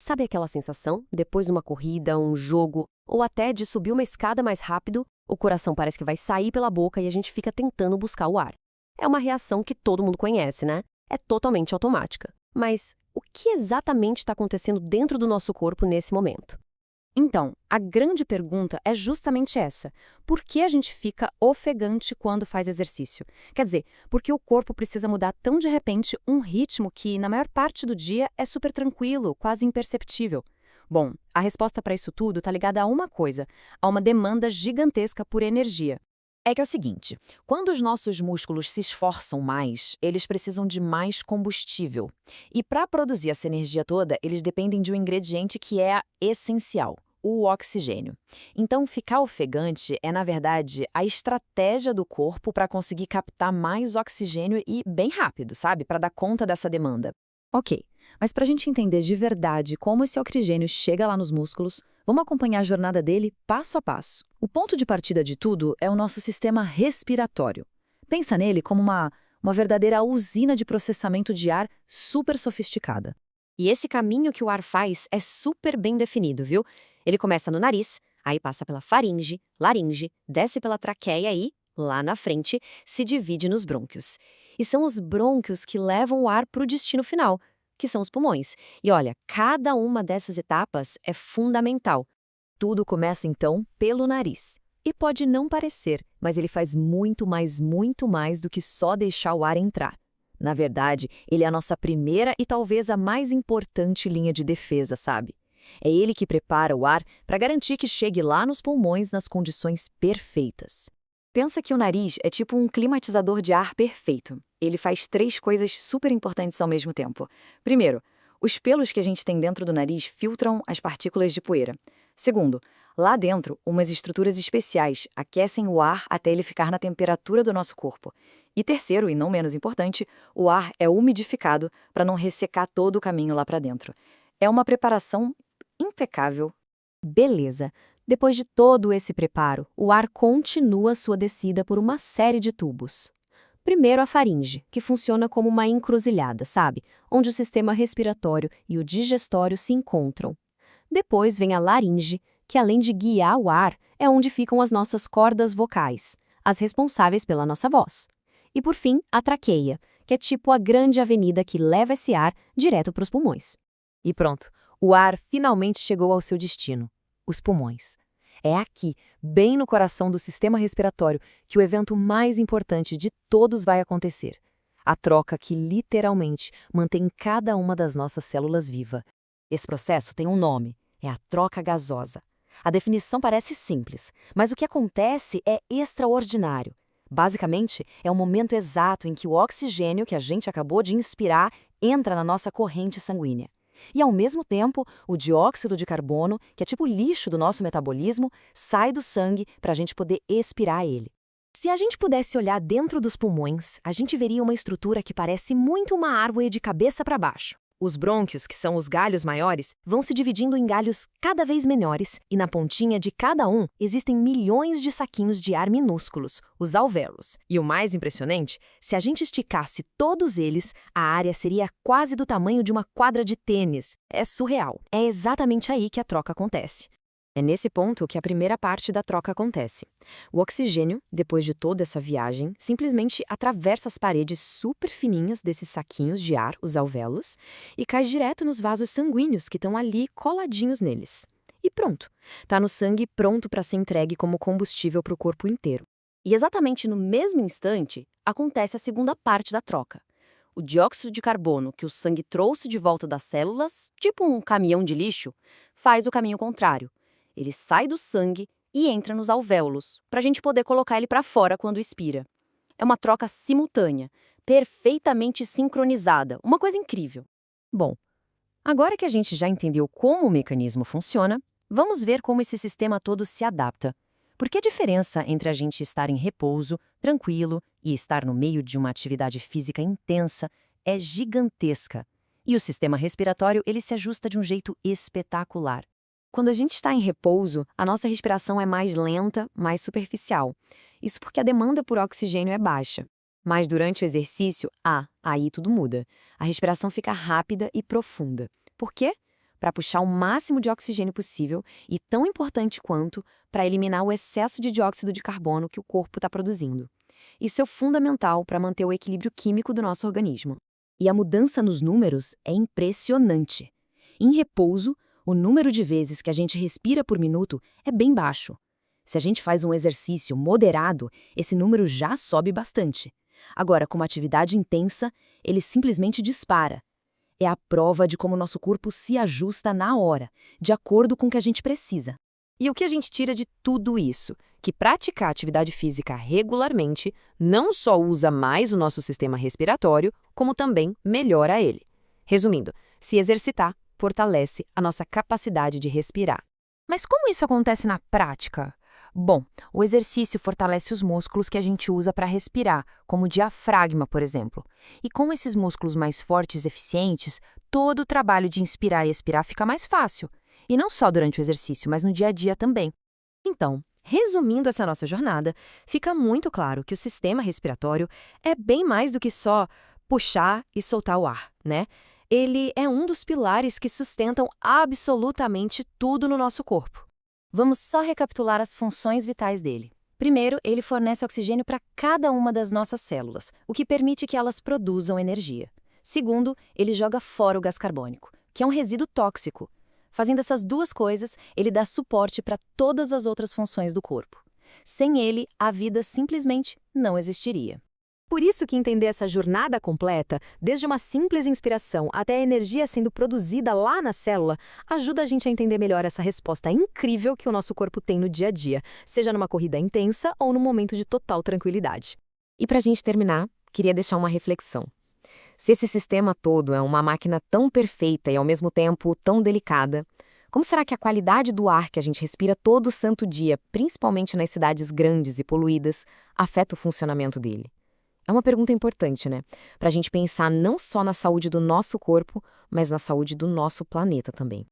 Sabe aquela sensação, depois de uma corrida, um jogo, ou até de subir uma escada mais rápido, o coração parece que vai sair pela boca e a gente fica tentando buscar o ar. É uma reação que todo mundo conhece, né? É totalmente automática. Mas o que exatamente está acontecendo dentro do nosso corpo nesse momento? Então, a grande pergunta é justamente essa. Por que a gente fica ofegante quando faz exercício? Quer dizer, por que o corpo precisa mudar tão de repente um ritmo que, na maior parte do dia, é super tranquilo, quase imperceptível? Bom, a resposta para isso tudo está ligada a uma coisa, a uma demanda gigantesca por energia. É que é o seguinte, quando os nossos músculos se esforçam mais, eles precisam de mais combustível. E para produzir essa energia toda, eles dependem de um ingrediente que é essencial, o oxigênio. Então, ficar ofegante é, na verdade, a estratégia do corpo para conseguir captar mais oxigênio e bem rápido, sabe? Para dar conta dessa demanda. Ok, mas para a gente entender de verdade como esse oxigênio chega lá nos músculos, vamos acompanhar a jornada dele passo a passo. O ponto de partida de tudo é o nosso sistema respiratório. Pensa nele como uma verdadeira usina de processamento de ar super sofisticada. E esse caminho que o ar faz é super bem definido, viu? Ele começa no nariz, aí passa pela faringe, laringe, desce pela traqueia e, lá na frente, se divide nos brônquios. E são os brônquios que levam o ar para o destino final, que são os pulmões. E olha, cada uma dessas etapas é fundamental. Tudo começa então pelo nariz. E pode não parecer, mas ele faz muito mais do que só deixar o ar entrar. Na verdade, ele é a nossa primeira e talvez a mais importante linha de defesa, sabe? É ele que prepara o ar para garantir que chegue lá nos pulmões nas condições perfeitas. Pensa que o nariz é tipo um climatizador de ar perfeito. Ele faz três coisas super importantes ao mesmo tempo. Primeiro, os pelos que a gente tem dentro do nariz filtram as partículas de poeira. Segundo, lá dentro, umas estruturas especiais aquecem o ar até ele ficar na temperatura do nosso corpo. E terceiro, e não menos importante, o ar é umidificado para não ressecar todo o caminho lá para dentro. É uma preparação impecável. Beleza. Depois de todo esse preparo, o ar continua sua descida por uma série de tubos. Primeiro a faringe, que funciona como uma encruzilhada, sabe? Onde o sistema respiratório e o digestório se encontram. Depois vem a laringe, que além de guiar o ar, é onde ficam as nossas cordas vocais, as responsáveis pela nossa voz. E por fim, a traqueia, que é tipo a grande avenida que leva esse ar direto para os pulmões. E pronto, o ar finalmente chegou ao seu destino, os pulmões. É aqui, bem no coração do sistema respiratório, que o evento mais importante de todos vai acontecer. A troca que literalmente mantém cada uma das nossas células viva. Esse processo tem um nome, é a troca gasosa. A definição parece simples, mas o que acontece é extraordinário. Basicamente, é o momento exato em que o oxigênio que a gente acabou de inspirar entra na nossa corrente sanguínea. E, ao mesmo tempo, o dióxido de carbono, que é tipo lixo do nosso metabolismo, sai do sangue para a gente poder expirar ele. Se a gente pudesse olhar dentro dos pulmões, a gente veria uma estrutura que parece muito uma árvore de cabeça para baixo. Os brônquios, que são os galhos maiores, vão se dividindo em galhos cada vez menores, e na pontinha de cada um existem milhões de saquinhos de ar minúsculos, os alvéolos. E o mais impressionante, se a gente esticasse todos eles, a área seria quase do tamanho de uma quadra de tênis. É surreal. É exatamente aí que a troca acontece. É nesse ponto que a primeira parte da troca acontece. O oxigênio, depois de toda essa viagem, simplesmente atravessa as paredes super fininhas desses saquinhos de ar, os alvéolos, e cai direto nos vasos sanguíneos que estão ali coladinhos neles. E pronto, está no sangue pronto para ser entregue como combustível para o corpo inteiro. E exatamente no mesmo instante, acontece a segunda parte da troca. O dióxido de carbono que o sangue trouxe de volta das células, tipo um caminhão de lixo, faz o caminho contrário. Ele sai do sangue e entra nos alvéolos, para a gente poder colocar ele para fora quando expira. É uma troca simultânea, perfeitamente sincronizada, uma coisa incrível. Bom, agora que a gente já entendeu como o mecanismo funciona, vamos ver como esse sistema todo se adapta. Porque a diferença entre a gente estar em repouso, tranquilo, e estar no meio de uma atividade física intensa é gigantesca. E o sistema respiratório ele se ajusta de um jeito espetacular. Quando a gente está em repouso, a nossa respiração é mais lenta, mais superficial. Isso porque a demanda por oxigênio é baixa. Mas durante o exercício, aí tudo muda. A respiração fica rápida e profunda. Por quê? para puxar o máximo de oxigênio possível e, tão importante quanto, para eliminar o excesso de dióxido de carbono que o corpo está produzindo. Isso é fundamental para manter o equilíbrio químico do nosso organismo. E a mudança nos números é impressionante. Em repouso, o número de vezes que a gente respira por minuto é bem baixo. Se a gente faz um exercício moderado, esse número já sobe bastante. Agora, com uma atividade intensa, ele simplesmente dispara. É a prova de como o nosso corpo se ajusta na hora, de acordo com o que a gente precisa. E o que a gente tira de tudo isso? Que praticar atividade física regularmente não só usa mais o nosso sistema respiratório, como também melhora ele. Resumindo, se exercitar fortalece a nossa capacidade de respirar. Mas como isso acontece na prática? Bom, o exercício fortalece os músculos que a gente usa para respirar, como o diafragma, por exemplo. E com esses músculos mais fortes e eficientes, todo o trabalho de inspirar e expirar fica mais fácil. E não só durante o exercício, mas no dia a dia também. Então, resumindo essa nossa jornada, fica muito claro que o sistema respiratório é bem mais do que só puxar e soltar o ar, né? Ele é um dos pilares que sustentam absolutamente tudo no nosso corpo. Vamos só recapitular as funções vitais dele. Primeiro, ele fornece oxigênio para cada uma das nossas células, o que permite que elas produzam energia. Segundo, ele joga fora o gás carbônico, que é um resíduo tóxico. Fazendo essas duas coisas, ele dá suporte para todas as outras funções do corpo. Sem ele, a vida simplesmente não existiria. Por isso que entender essa jornada completa, desde uma simples inspiração até a energia sendo produzida lá na célula, ajuda a gente a entender melhor essa resposta incrível que o nosso corpo tem no dia a dia, seja numa corrida intensa ou num momento de total tranquilidade. E para a gente terminar, queria deixar uma reflexão. Se esse sistema todo é uma máquina tão perfeita e ao mesmo tempo tão delicada, como será que a qualidade do ar que a gente respira todo santo dia, principalmente nas cidades grandes e poluídas, afeta o funcionamento dele? É uma pergunta importante, né? Para a gente pensar não só na saúde do nosso corpo, mas na saúde do nosso planeta também.